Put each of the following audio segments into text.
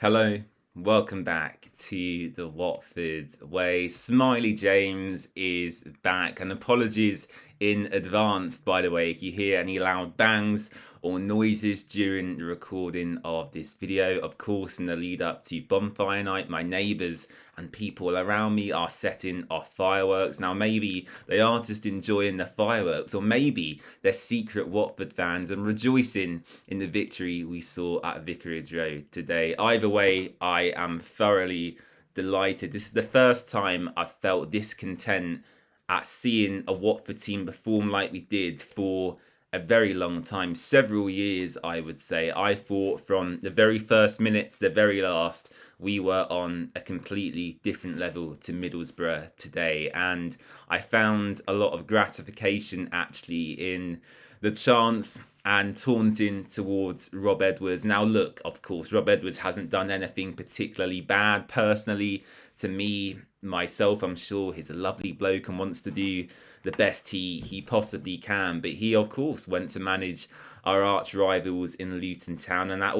Hello, welcome back to the Watford Way. Smiley James is back, and apologies in advance, by the way, if you hear any loud bangs or noises during the recording of this video. Of course, in the lead up to bonfire night, my neighbours and people around me are setting off fireworks. Now, maybe they are just enjoying the fireworks, or maybe they're secret Watford fans and rejoicing in the victory we saw at Vicarage Road today. Either way, I am thoroughly delighted. This is the first time I've felt this content at seeing a Watford team perform like we did for a very long time, several years, I would say. I thought from the very first minute to the very last, we were on a completely different level to Middlesbrough today. And I found a lot of gratification actually in the chants and taunting towards Rob Edwards. Now, look, of course, Rob Edwards hasn't done anything particularly bad personally to me, myself. I'm sure he's a lovely bloke and wants to do the best he possibly can. But he, of course, went to manage our arch rivals in Luton Town, and that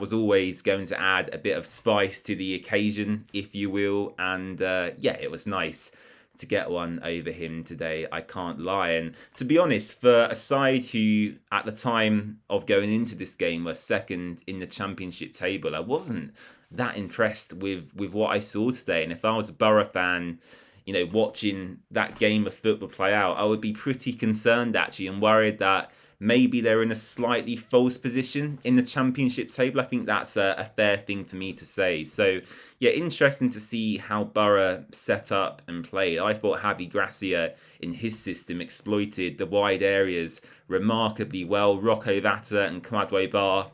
was always going to add a bit of spice to the occasion, if you will. And yeah, it was nice to get one over him today, I can't lie. And to be honest, for a side who at the time of going into this game were second in the championship table, I wasn't that impressed with what I saw today. And if I was a Borough fan, you know, watching that game of football play out, I would be pretty concerned actually and worried that maybe they're in a slightly false position in the championship table. I think that's a fair thing for me to say. So, yeah, interesting to see how Borough set up and played. I thought Javi Gracia in his system exploited the wide areas remarkably well. Rocco Vata and Kmadwe Bar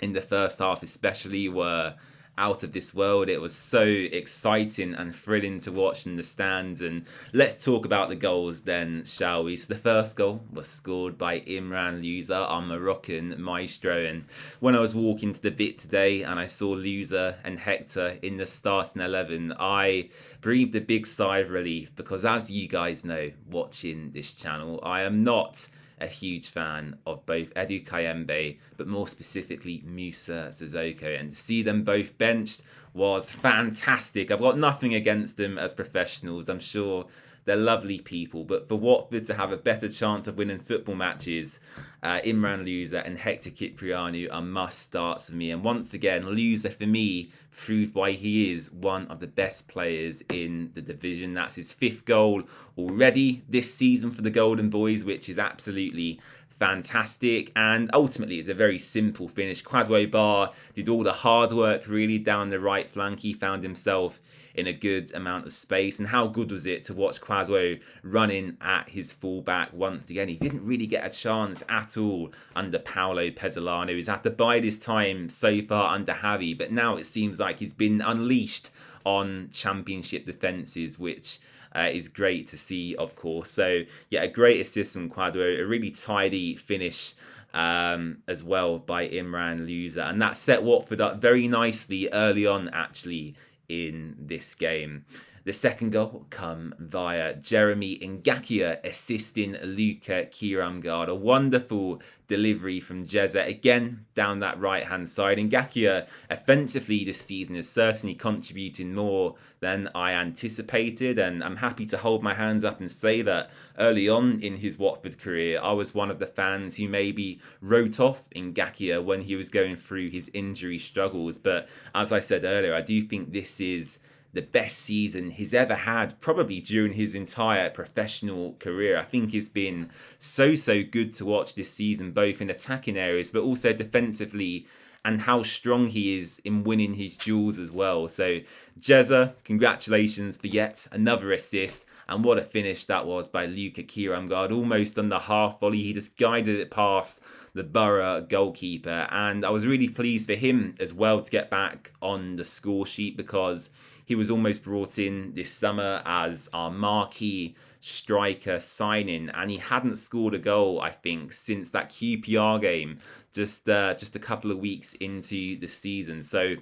in the first half especially were out of this world. It was so exciting and thrilling to watch in the stands. And let's talk about the goals then, shall we? So the first goal was scored by Imran Louza, our Moroccan maestro. And when I was walking to the Vit today and I saw Louza and Hector in the starting 11, I breathed a big sigh of relief, because as you guys know, watching this channel, I am not a huge fan of both Edu Kayembe, but more specifically Musa Sissoko. And to see them both benched was fantastic. I've got nothing against them as professionals. I'm sure they're lovely people. But for Watford to have a better chance of winning football matches, Imran Louza and Hector Kyprianou are must starts for me. And once again, Louza for me proved why he is one of the best players in the division. That's his 5th goal already this season for the Golden Boys, which is absolutely fantastic. And ultimately it's a very simple finish. Kwadwo Bar did all the hard work really down the right flank. He found himself in a good amount of space. And how good was it to watch Kwadwo running at his fullback once again? He didn't really get a chance at all under Paolo Pezzolano. He's had to bide his time so far under Javi, but now it seems like he's been unleashed on championship defences, which is great to see, of course. So yeah, a great assist from Kwadwo, a really tidy finish as well by Imran Louza, and that set Watford up very nicely early on actually in this game. The second goal come via Jeremy Ngakia assisting Luka Kiramgard. A wonderful delivery from Jezza again down that right-hand side. Ngakia offensively this season is certainly contributing more than I anticipated, and I'm happy to hold my hands up and say that early on in his Watford career, I was one of the fans who maybe wrote off Ngakia when he was going through his injury struggles. But as I said earlier, I do think this is the best season he's ever had, probably during his entire professional career. I think it's been so good to watch this season, both in attacking areas but also defensively, and how strong he is in winning his duels as well. So Jezza, congratulations for yet another assist. And what a finish that was by Luka Kiramgard, almost on the half volley. He just guided it past the Borough goalkeeper, and I was really pleased for him as well to get back on the score sheet, because he was almost brought in this summer as our marquee striker signing, and he hadn't scored a goal, I think, since that QPR game just a couple of weeks into the season. So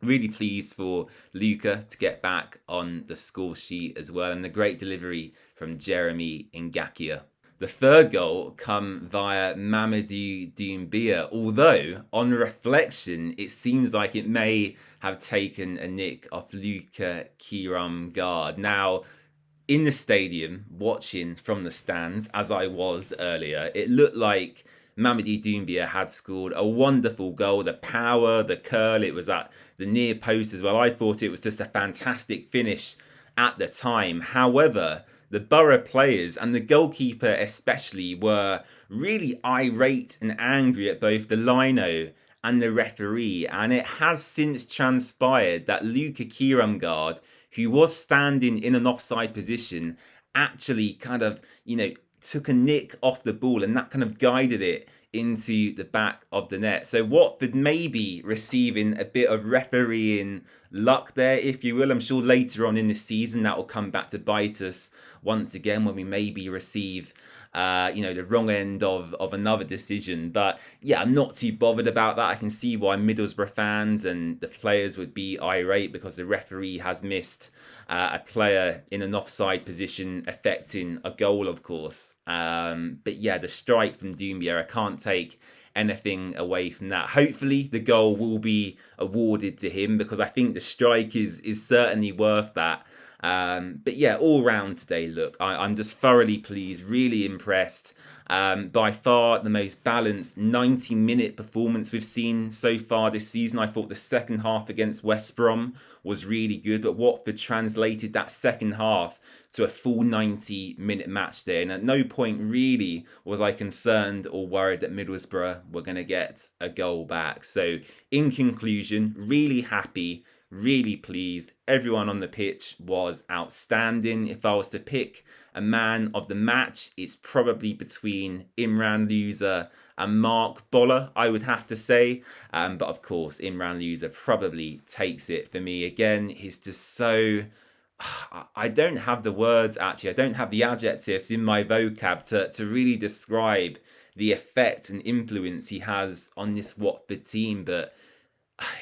really pleased for Luka to get back on the score sheet as well, and the great delivery from Jeremy Ngakia. the third goal come via Mamadou Doumbia, although on reflection, it seems like it may have taken a nick off Luca Kiramgard. Now, in the stadium, watching from the stands, as I was earlier, it looked like Mamadou Doumbia had scored a wonderful goal. The power, the curl, it was at the near post as well. I thought it was just a fantastic finish at the time. However, the Borough players and the goalkeeper especially were really irate and angry at both the lino and the referee. And it has since transpired that Luca Kiramgard, who was standing in an offside position, actually kind of, took a nick off the ball, and that kind of guided it into the back of the net. So Watford may be receiving a bit of refereeing luck there, if you will. I'm sure later on in the season that will come back to bite us once again when we maybe receive the wrong end of another decision. But yeah, I'm not too bothered about that. I can see why Middlesbrough fans and the players would be irate because the referee has missed a player in an offside position affecting a goal, of course. But yeah, the strike from Doumbia, I can't take anything away from that. Hopefully the goal will be awarded to him because I think the strike is certainly worth that. But yeah, all round today, look, I'm just thoroughly pleased, really impressed. By far the most balanced 90-minute performance we've seen so far this season. I thought the second half against West Brom was really good, but Watford translated that second half to a full 90-minute match there. And at no point really was I concerned or worried that Middlesbrough were going to get a goal back. So in conclusion, really happy, really pleased. Everyone on the pitch was outstanding. If I was to pick a man of the match, it's probably between Imran Louza and Mark Boller, I would have to say. But of course, Imran Louza probably takes it for me. Again, he's just so... I don't have the words, actually. I don't have the adjectives in my vocab to really describe the effect and influence he has on this Watford team. But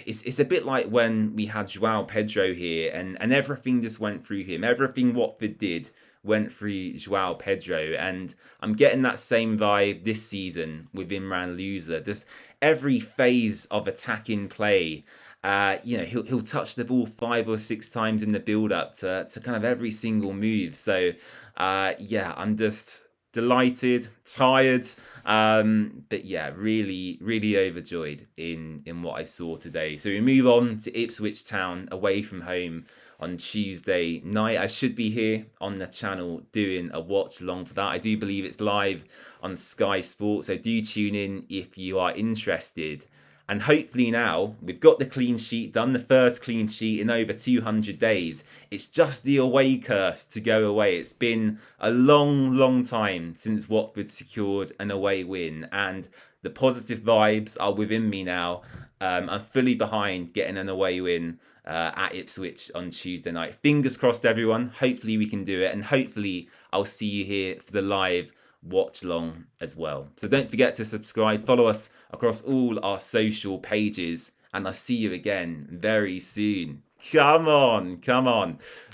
it's a bit like when we had João Pedro here and everything just went through him. Everything Watford did went through João Pedro, and I'm getting that same vibe this season with Imran Louza. Just every phase of attacking play, he'll touch the ball 5 or 6 times in the build-up to kind of every single move. So I'm just delighted, tired, but yeah, really, really overjoyed in what I saw today. So we move on to Ipswich Town away from home on Tuesday night. I should be here on the channel doing a watch along for that. I do believe it's live on Sky Sports, so do tune in if you are interested. And hopefully now, we've got the clean sheet done, the first clean sheet in over 200 days. It's just the away curse to go away. It's been a long, long time since Watford secured an away win. And the positive vibes are within me now. I'm fully behind getting an away win at Ipswich on Tuesday night. Fingers crossed, everyone. Hopefully we can do it. And hopefully I'll see you here for the live watch long as well. So don't forget to subscribe, follow us across all our social pages, and I'll see you again very soon. Come on.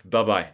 Bye bye.